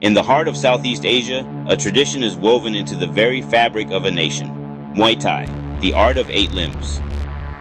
In the heart of Southeast Asia, a tradition is woven into the very fabric of a nation. Muay Thai, the art of 8 limbs.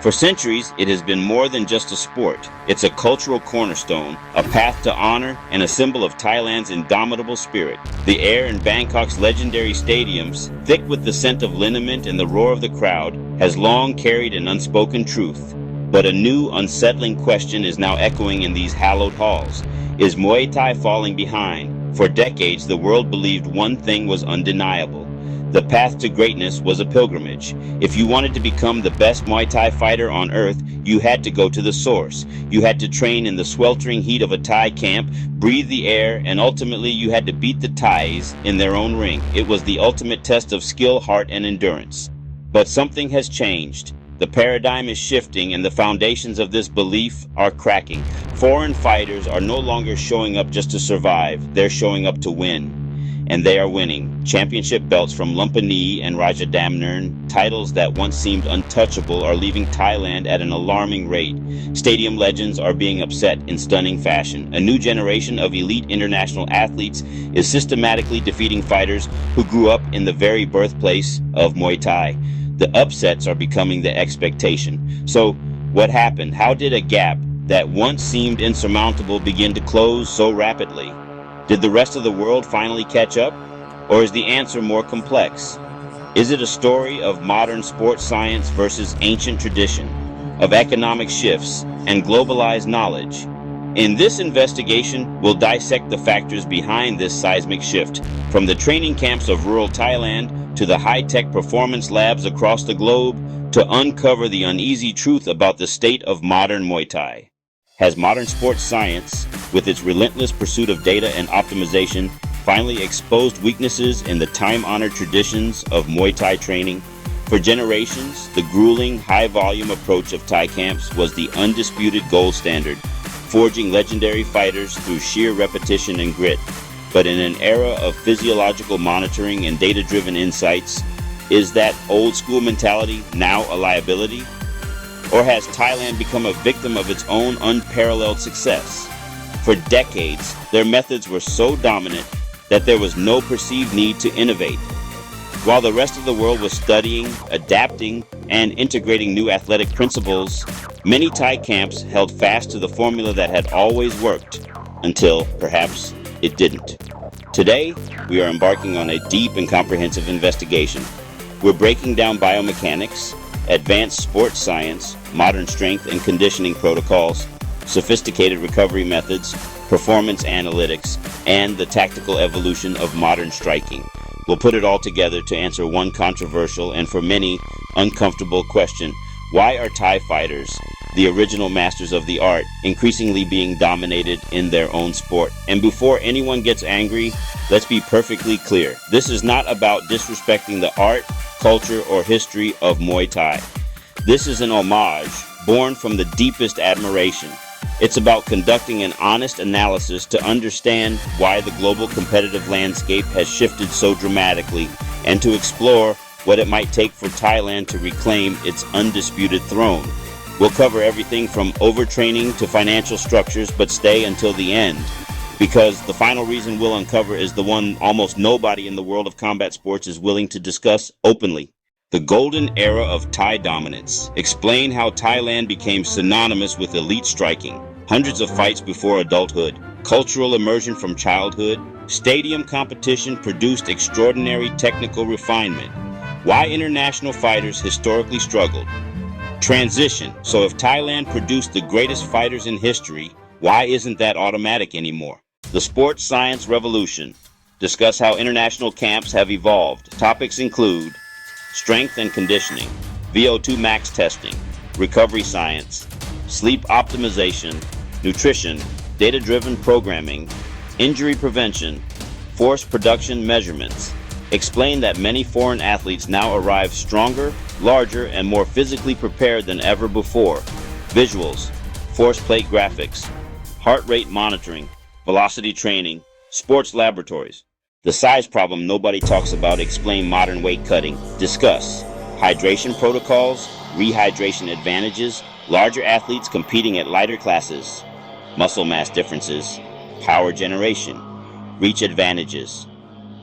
For centuries, it has been more than just a sport. It's a cultural cornerstone, a path to honor, and a symbol of Thailand's indomitable spirit. The air in Bangkok's legendary stadiums, thick with the scent of liniment and the roar of the crowd, has long carried an unspoken truth. But a new, unsettling question is now echoing in these hallowed halls. Is Muay Thai falling behind? For decades, the world believed one thing was undeniable. The path to greatness was a pilgrimage. If you wanted to become the best Muay Thai fighter on earth, you had to go to the source. You had to train in the sweltering heat of a Thai camp, breathe the air, and ultimately you had to beat the Thais in their own ring. It was the ultimate test of skill, heart, and endurance. But something has changed. The paradigm is shifting and the foundations of this belief are cracking. Foreign fighters are no longer showing up just to survive. They're showing up to win. And they are winning. Championship belts from Lumpini and Rajadamnern, titles that once seemed untouchable, are leaving Thailand at an alarming rate. Stadium legends are being upset in stunning fashion. A new generation of elite international athletes is systematically defeating fighters who grew up in the very birthplace of Muay Thai. The upsets are becoming the expectation. So, what happened? How did a gap that once seemed insurmountable begin to close so rapidly? Did the rest of the world finally catch up? Or is the answer more complex? Is it a story of modern sports science versus ancient tradition, of economic shifts and globalized knowledge? In this investigation, we'll dissect the factors behind this seismic shift, from the training camps of rural Thailand to the high-tech performance labs across the globe, to uncover the uneasy truth about the state of modern Muay Thai. Has modern sports science, with its relentless pursuit of data and optimization, finally exposed weaknesses in the time-honored traditions of Muay Thai training? For generations, the grueling, high-volume approach of Thai camps was the undisputed gold standard, forging legendary fighters through sheer repetition and grit. But in an era of physiological monitoring and data-driven insights, is that old-school mentality now a liability? Or has Thailand become a victim of its own unparalleled success? For decades, their methods were so dominant that there was no perceived need to innovate. While the rest of the world was studying, adapting, and integrating new athletic principles, many Thai camps held fast to the formula that had always worked, until, perhaps, it didn't. Today, we are embarking on a deep and comprehensive investigation. We're breaking down biomechanics, advanced sports science, modern strength and conditioning protocols, sophisticated recovery methods, performance analytics, and the tactical evolution of modern striking. We'll put it all together to answer one controversial and for many uncomfortable question: why are Thai fighters, the original masters of the art, increasingly being dominated in their own sport? And before anyone gets angry, let's be perfectly clear. This is not about disrespecting the art, culture, or history of Muay Thai. This is an homage born from the deepest admiration. It's about conducting an honest analysis to understand why the global competitive landscape has shifted so dramatically, and to explore what it might take for Thailand to reclaim its undisputed throne. We'll cover everything from overtraining to financial structures, but stay until the end, because the final reason we'll uncover is the one almost nobody in the world of combat sports is willing to discuss openly. The golden era of Thai dominance. Explain how Thailand became synonymous with elite striking. Hundreds of fights before adulthood. Cultural immersion from childhood. Stadium competition produced extraordinary technical refinement. Why international fighters historically struggled. Transition. So if Thailand produced the greatest fighters in history, why isn't that automatic anymore? The sports science revolution. Discuss how international camps have evolved. Topics include strength and conditioning, VO2 max testing, recovery science, sleep optimization, nutrition, data-driven programming, injury prevention, force production measurements. Explain that many foreign athletes now arrive stronger, larger, and more physically prepared than ever before. Visuals, force plate graphics, heart rate monitoring, velocity training, sports laboratories. The size problem nobody talks about. Explain modern weight cutting. Discuss hydration protocols, rehydration advantages, larger athletes competing at lighter classes, muscle mass differences, power generation. reach advantages.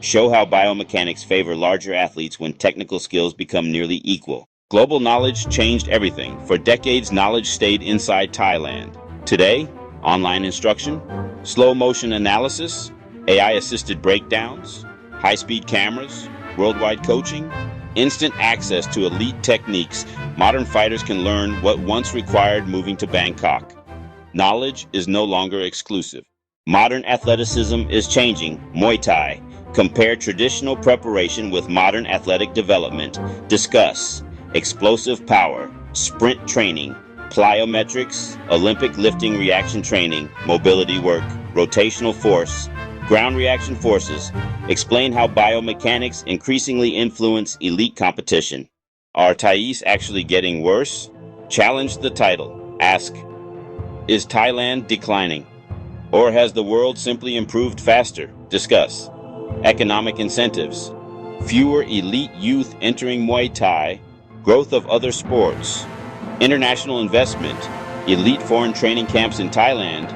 Show how biomechanics favor larger athletes when technical skills become nearly equal. Global knowledge changed everything. For decades, knowledge stayed inside Thailand. Today, online instruction, slow motion analysis, AI-assisted breakdowns, high-speed cameras, worldwide coaching, instant access to elite techniques. Modern fighters can learn what once required moving to Bangkok. Knowledge is no longer exclusive. Modern athleticism is changing. Muay Thai. Compare traditional preparation with modern athletic development. Discuss explosive power, sprint training, plyometrics, Olympic lifting reaction training, mobility work, rotational force, ground reaction forces. Explain how biomechanics increasingly influence elite competition. Are Thais actually getting worse? Challenge the title. Ask, is Thailand declining? Or has the world simply improved faster? Discuss economic incentives, fewer elite youth entering Muay Thai, growth of other sports, international investment, elite foreign training camps in Thailand,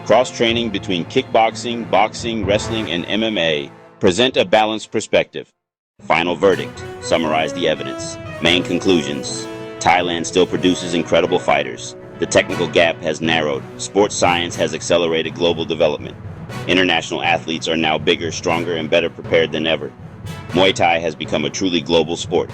cross-training between kickboxing, boxing, wrestling, and MMA. Present a balanced perspective. Final verdict. Summarize the evidence. Main conclusions. Thailand still produces incredible fighters. The technical gap has narrowed. Sports science has accelerated global development. International athletes are now bigger, stronger, and better prepared than ever. Muay Thai has become a truly global sport.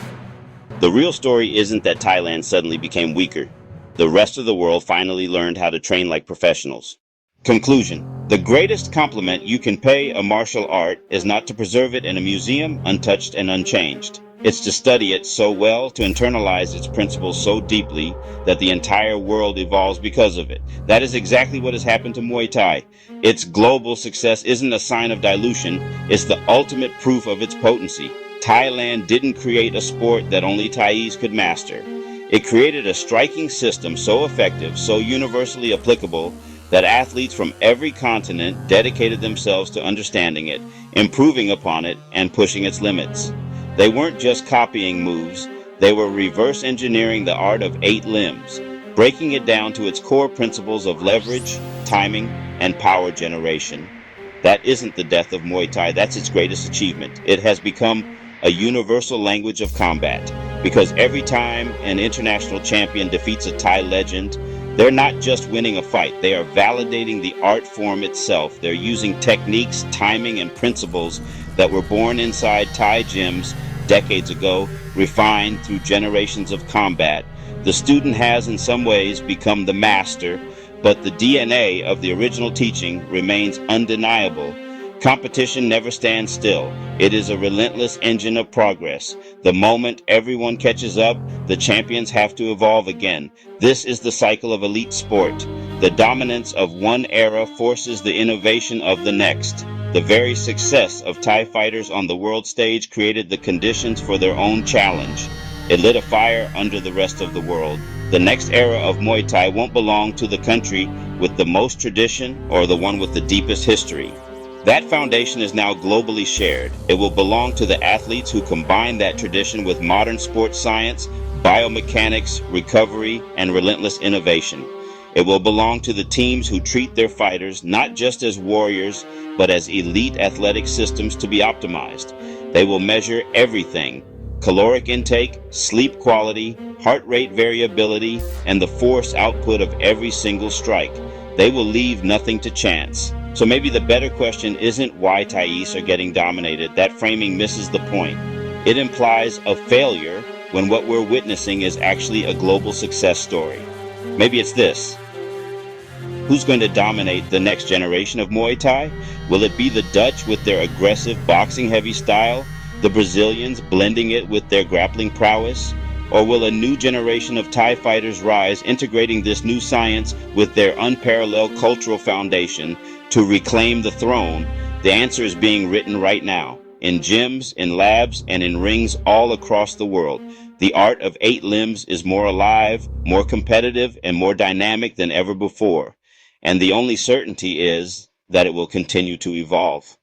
The real story isn't that Thailand suddenly became weaker. The rest of the world finally learned how to train like professionals. Conclusion. The greatest compliment you can pay a martial art is not to preserve it in a museum untouched and unchanged. It's to study it so well, to internalize its principles so deeply that the entire world evolves because of it. That is exactly what has happened to Muay Thai. Its global success isn't a sign of dilution, it's the ultimate proof of its potency. Thailand didn't create a sport that only Thais could master. It created a striking system so effective, so universally applicable, that athletes from every continent dedicated themselves to understanding it, improving upon it, and pushing its limits. They weren't just copying moves, they were reverse engineering the art of 8 limbs, breaking it down to its core principles of leverage, timing, and power generation. That isn't the death of Muay Thai, that's its greatest achievement. It has become a universal language of combat, because every time an international champion defeats a Thai legend, they're not just winning a fight, they are validating the art form itself. They're using techniques, timing, and principles that were born inside Thai gyms decades ago, refined through generations of combat. The student has in some ways become the master, but the DNA of the original teaching remains undeniable. Competition never stands still. It is a relentless engine of progress. The moment everyone catches up, the champions have to evolve again. This is the cycle of elite sport. The dominance of one era forces the innovation of the next. The very success of Thai fighters on the world stage created the conditions for their own challenge. It lit a fire under the rest of the world. The next era of Muay Thai won't belong to the country with the most tradition or the one with the deepest history. That foundation is now globally shared. It will belong to the athletes who combine that tradition with modern sports science, biomechanics, recovery, and relentless innovation. It will belong to the teams who treat their fighters not just as warriors, but as elite athletic systems to be optimized. They will measure everything: caloric intake, sleep quality, heart rate variability, and the force output of every single strike. They will leave nothing to chance. So maybe the better question isn't why Thais are getting dominated. That framing misses the point. It implies a failure when what we're witnessing is actually a global success story. Maybe it's this. Who's going to dominate the next generation of Muay Thai? Will it be the Dutch with their aggressive boxing-heavy style, the Brazilians blending it with their grappling prowess? Or will a new generation of Thai fighters rise, integrating this new science with their unparalleled cultural foundation to reclaim the throne? The answer is being written right now, in gyms, in labs, and in rings all across the world. The art of 8 limbs is more alive, more competitive, and more dynamic than ever before. And the only certainty is that it will continue to evolve.